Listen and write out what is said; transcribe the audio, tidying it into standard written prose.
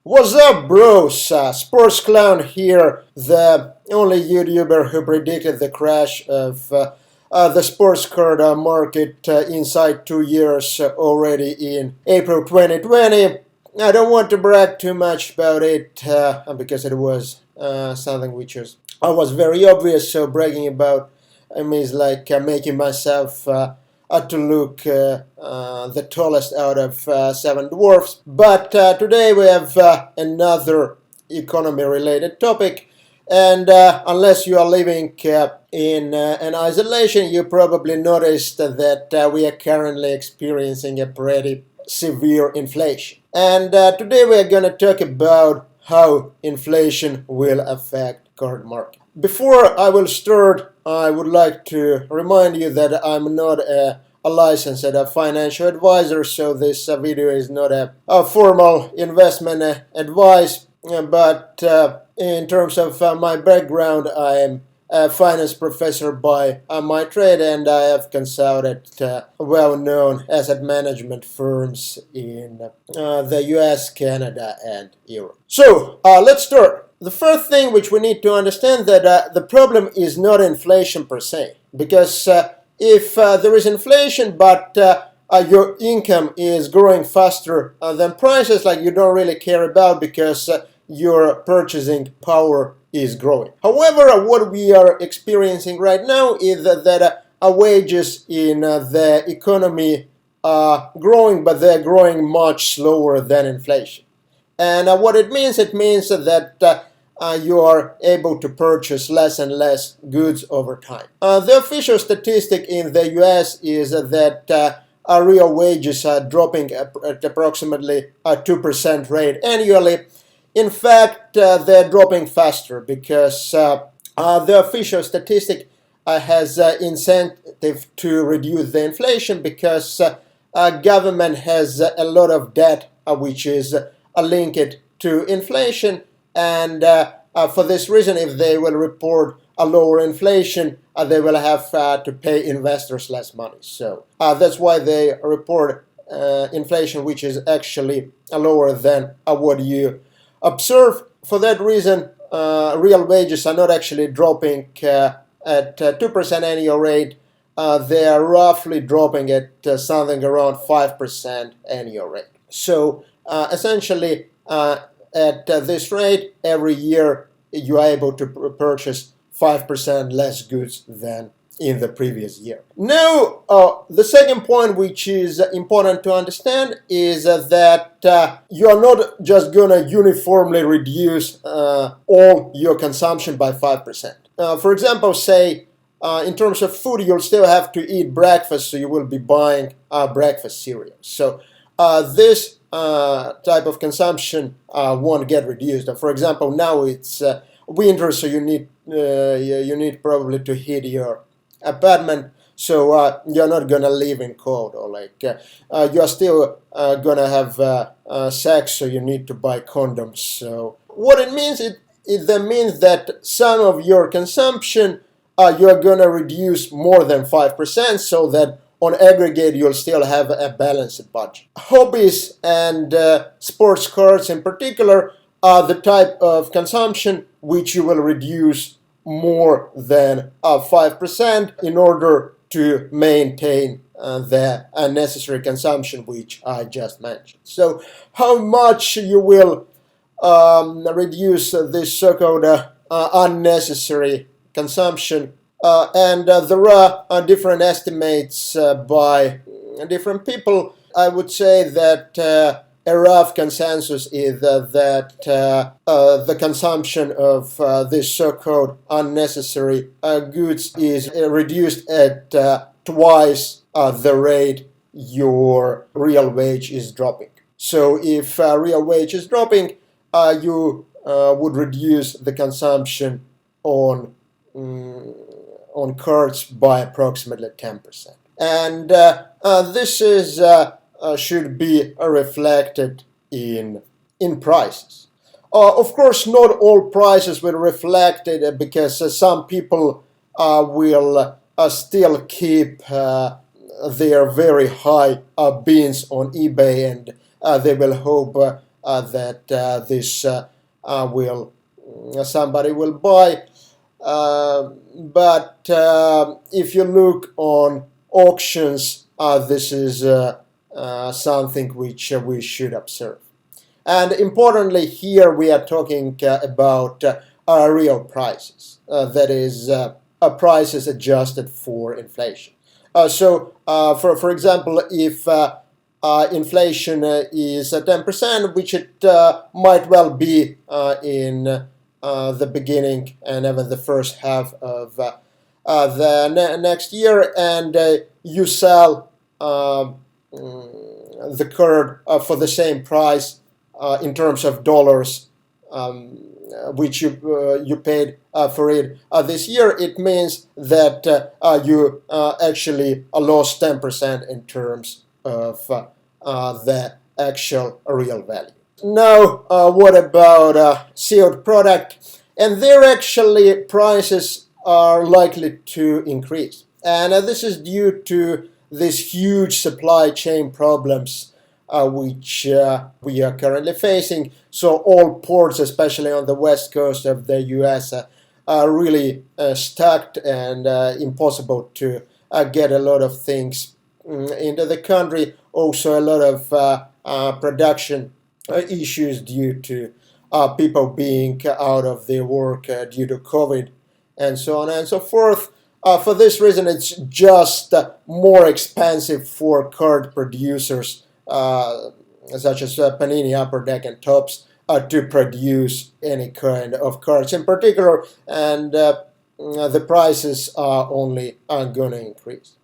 What's up, bros? Sports Clown here, the only YouTuber who predicted the crash of the sports card market inside 2 years already in April 2020. I don't want to brag too much about it because it was something which was very obvious, so bragging about means like making myself to look the tallest out of seven dwarfs. But today we have another economy related topic. And unless you are living in an isolation, you probably noticed that we are currently experiencing a pretty severe inflation. And today we are going to talk about how inflation will affect card market. Before I will start, I would like to remind you that I'm not a licensed financial advisor, so this video is not a formal investment advice. But in terms of my background, I am a finance professor by my trade, and I have consulted well-known asset management firms in the US, Canada, and Europe. So let's start. The first thing which we need to understand that the problem is not inflation per se, because if there is inflation but your income is growing faster than prices, like you don't really care about because your purchasing power is growing. However, what we are experiencing right now is that wages in the economy are growing, but they're growing much slower than inflation. And what it means that you are able to purchase less and less goods over time. The official statistic in the US is that real wages are dropping at approximately a 2% rate annually. In fact, they're dropping faster because the official statistic has incentive to reduce the inflation because government has a lot of debt which is linked to inflation, and for this reason, if they will report a lower inflation, they will have to pay investors less money. So that's why they report inflation which is actually lower than what you observe. For that reason, real wages are not actually dropping at 2% annual rate. They are roughly dropping at something around 5% annual rate. So essentially, at this rate, every year you are able to purchase 5% less goods than in the previous year. Now, the second point which is important to understand is that you are not just going to uniformly reduce all your consumption by 5%. For example, say in terms of food, you'll still have to eat breakfast, so you will be buying breakfast cereal. So this type of consumption won't get reduced. For example, now it's winter, so you need probably to heat your apartment, so you're not gonna live in cold, or like you're still gonna have sex, so you need to buy condoms. So what it means, it means that some of your consumption you're gonna reduce more than 5%, so that on aggregate you'll still have a balanced budget. Hobbies and sports cards in particular are the type of consumption which you will reduce more than 5% in order to maintain the unnecessary consumption which I just mentioned. So how much you will reduce this so-called unnecessary consumption, and there are different estimates by different people. I would say that a rough consensus is that the consumption of this so-called unnecessary goods is reduced at twice the rate your real wage is dropping. So if real wage is dropping, you would reduce the consumption on cards by approximately 10%. And this is should be reflected in prices. Of course, not all prices will reflect it because some people will still keep their very high bins on eBay, and they will hope that this will somebody will buy. But if you look on auctions, this is something which we should observe. And importantly, here we are talking about real prices, that is, prices adjusted for inflation. For example, if inflation is 10%, which it might well be in the beginning and even the first half of the next year, and you sell the curd for the same price in terms of dollars, which you paid for it this year, it means that you actually lost 10% in terms of the actual real value. Now, what about sealed product? And there actually prices are likely to increase. And this is due to these huge supply chain problems which we are currently facing. So all ports, especially on the west coast of the US, are really stuck and impossible to get a lot of things into the country. Also a lot of production issues due to people being out of their work due to COVID and so on and so forth. For this reason, it's just more expensive for curd producers such as Panini, Upper Deck, and Tops to produce any kind of curds in particular, and the prices are only going to increase.